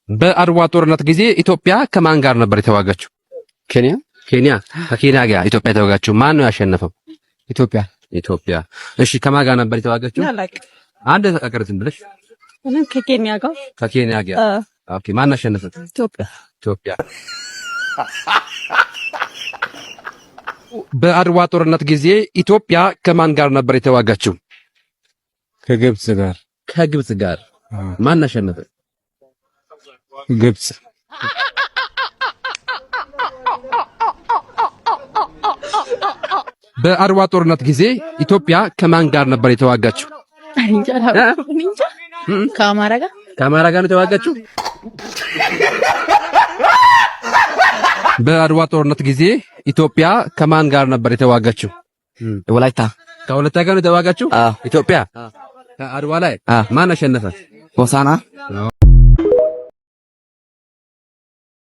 በአድዋ ጦርነት ጊዜ ኢትዮጵያ ከማን ጋር ነበር የተዋጋችው? ኬንያ ከኬንያ ጋር ኢትዮጵያ የተዋጋችው ማን ነው ያሸነፈው? ኢትዮጵያ። እሺ ከማን ጋር ነበር የተዋጋችው? አንድ አቀርትን ብለሽ ከኬንያ ጋር ኦኬ። ማን አሸነፈ? ኢትዮጵያ። በአድዋ ጦርነት ጊዜ ኢትዮጵያ ከማን ጋር ነበር የተዋጋችው? ከግብጽ ጋር። ማን አሸነፈ? ግብጽ። በአድዋ ጦርነት ጊዜ ኢትዮጵያ ከማን ጋር ነበር የተዋጋችው? ከአማራ ጋር ነው የተዋጋችው። በአድዋ ጦርነት ጊዜ ኢትዮጵያ ከማን ጋር ነበር የተዋጋችው? ከወላይታ ጋር ነው የተዋጋችው ኢትዮጵያ። አድዋ ላይ ማን አሸነፈ? ሆሳና